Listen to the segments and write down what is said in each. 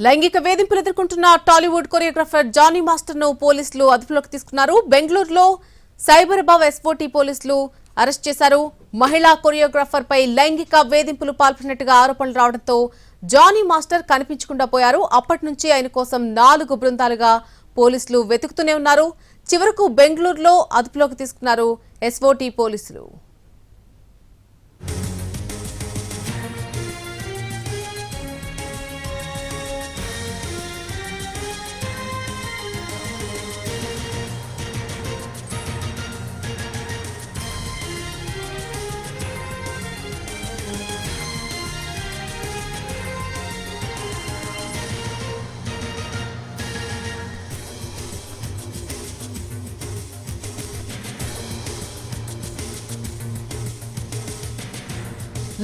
లైంగిక వేధింపులు ఎదుర్కొంటున్న టాలీవుడ్ కొరియోగ్రాఫర్ జానీ మాస్టర్ ను పోలీసులు అదుపులోకి తీసుకున్నారు. బెంగళూరులో సైబరాబాద్ ఎస్ఓటీ పోలీసులు అరెస్ట్ చేశారు. మహిళా కొరియోగ్రాఫర్ పై లైంగిక వేధింపులు పాల్పడినట్టుగా ఆరోపణలు రావడంతో జానీ మాస్టర్ కనిపించకుండా పోయారు. అప్పటి నుంచి ఆయన కోసం 4 బృందాలుగా పోలీసులు వెతుకుతూనే ఉన్నారు. చివరకు బెంగళూరులో అదుపులోకి తీసుకున్నారు ఎస్ఓటీ పోలీసులు.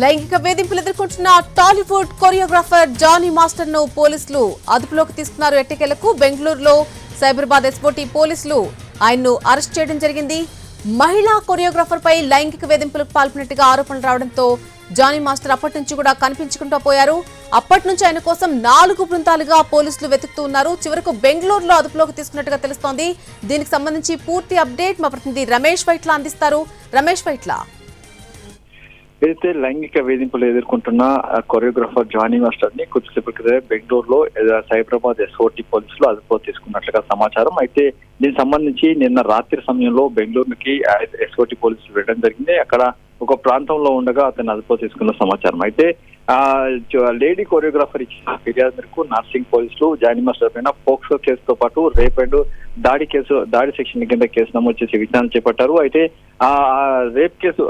లైంగిక వేధింపులు ఎదుర్కొంటున్న టాలీవుడ్ కొరియోగ్రాఫర్ జానీ మాస్టర్ ను పోలీసులు అదుపులోకి తీసుకున్నారు. ఎట్టకేలకు బెంగళూరులో సైబరాబాద్ ఎస్ఓటీ పోలీసులు ఆయన్ను అరెస్ట్ చేయడం జరిగింది. మహిళా కొరియోగ్రాఫర్ పై లైంగిక వేధింపులకు పాల్పడినట్టుగా ఆరోపణలు రావడంతో జానీ మాస్టర్ అప్పటి నుంచి కూడా కనిపించకుండా పోయారు. అప్పటి నుంచి ఆయన కోసం 4 బృందాలుగా పోలీసులు వెతుకుతూ ఉన్నారు. చివరకు బెంగళూరులో అదుపులోకి తీసుకున్నట్టుగా తెలుస్తోంది. దీనికి సంబంధించి పూర్తి అప్డేట్ మా ప్రతినిధి రమేష్ వైట్ల అందిస్తారు. రమేష్ వైట్ల, ఏదైతే లైంగిక వేధింపులు ఎదుర్కొంటున్న కొరియోగ్రాఫర్ జానీ మాస్టర్ ని కొద్దిసేపటి క్రితం బెంగళూరులో సైబరాబాద్ ఎస్ఓటీ పోలీసులు అదుపులో తీసుకున్నట్లుగా సమాచారం. అయితే దీనికి సంబంధించి నిన్న రాత్రి సమయంలో బెంగళూరుకి ఎస్ఓటీ పోలీసులు వెళ్ళడం జరిగింది. అక్కడ ఒక ప్రాంతంలో ఉండగా అతన్ని అదుపులో తీసుకున్న సమాచారం. అయితే లేడీ కొరియోగ్రాఫర్ ఇచ్చిన ఫిర్యాదు మేరకు నార్సింగ్ పోలీసులు జానీ మాస్టర్ పైన పోక్సో కేసుతో పాటు రేప్ అండ్ దాడి సెక్షన్ కింద కేసు నమోదు చేసి విచారణ చేపట్టారు. అయితే ఆ రేప్ కేసు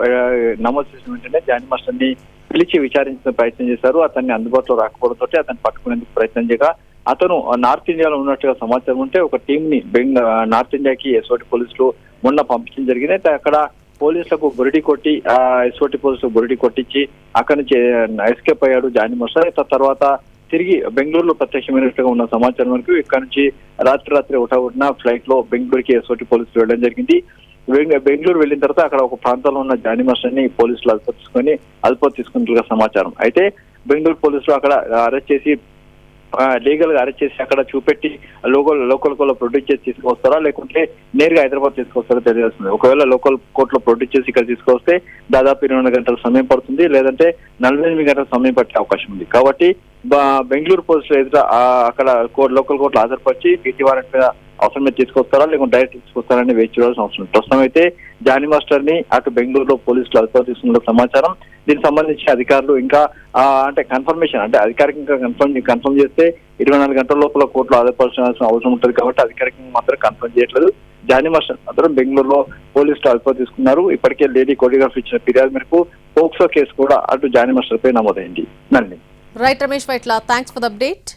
నమోదు చేసిన వెంటనే జానీ మాస్టర్ ని పిలిచి విచారించిన ప్రయత్నం చేశారు. అతన్ని అందుబాటులో రాకపోవడంతో అతన్ని పట్టుకునేందుకు ప్రయత్నం చేయగా అతను నార్త్ ఇండియాలో ఉన్నట్టుగా సమాచారం ఉంటే ఒక టీం ని నార్త్ ఇండియాకి ఎస్ఓటీ పోలీసులు మొన్న పంపించడం జరిగింది. అయితే అక్కడ పోలీసులకు బురిడి కొట్టి ఎస్ఓటీ పోలీసులకు బురిడి కొట్టించి అక్కడి నుంచి ఎస్కేప్ అయ్యాడు జానీ మాస్టర్. తర్వాత తిరిగి బెంగళూరులో ప్రత్యక్షమైనట్టుగా ఉన్న సమాచారం వరకు ఇక్కడ నుంచి రాత్రి ఒకటిన ఫ్లైట్ లో బెంగళూరుకి ఎస్ఓటీ పోలీసులు వెళ్ళడం జరిగింది. బెంగళూరు వెళ్ళిన తర్వాత అక్కడ ఒక ప్రాంతంలో ఉన్న జానీ మాస్టర్ ని పోలీసులు అదుపు తీసుకున్నట్లుగా సమాచారం. అయితే బెంగళూరు పోలీసులు అక్కడ అరెస్ట్ చేసి లీగల్ గా అరెస్ట్ చేసి అక్కడ చూపెట్టి లోకల్ కోర్టులో ప్రొడ్యూస్ చేసి తీసుకొస్తారా లేకుంటే నేరుగా హైదరాబాద్ తీసుకొస్తారో తెలియాల్సింది. ఒకవేళ లోకల్ కోర్టులో ప్రొడ్యూస్ చేసి ఇక్కడ తీసుకొస్తే దాదాపు 24 గంటల సమయం పడుతుంది, లేదంటే 48 గంటల సమయం పట్టే అవకాశం ఉంది. కాబట్టి బెంగళూరు పోలీసులు ఎదుట అక్కడ లోకల్ కోర్టులో హాజరుపరిచి పీటీ వారెంట్ మీద అవసరం మీద తీసుకొస్తారా లేకుంటే డైరెక్ట్ తీసుకొస్తారని వేచి చూడాల్సిన అవసరం. ప్రస్తుతం అయితే జానీ మాస్టర్ ని అటు బెంగళూరులో పోలీసులు అదుపులో తీసుకున్న సమాచారం. దీనికి సంబంధించి అధికారులు ఇంకా అంటే కన్ఫర్మేషన్ అంటే అధికారికంగా కన్ఫర్మ్ చేస్తే 24 గంటల లోపల కోర్టులో హాజరుపరచాల్సిన అవసరం ఉంటుంది. కాబట్టి అధికారికంగా మాత్రం కన్ఫర్మ్ చేయట్లేదు. జానీ మాస్టర్ మాత్రం బెంగళూరులో పోలీసులు అదుపులో తీసుకున్నారు. ఇప్పటికే లేడీ కొరియోగ్రాఫర్ ఇచ్చిన ఫిర్యాదు మేరకు పోక్సో కేసు కూడా అటు జానీ మాస్టర్ పై నమోదైంది. Right Ramesh Vaitla, thanks for the update.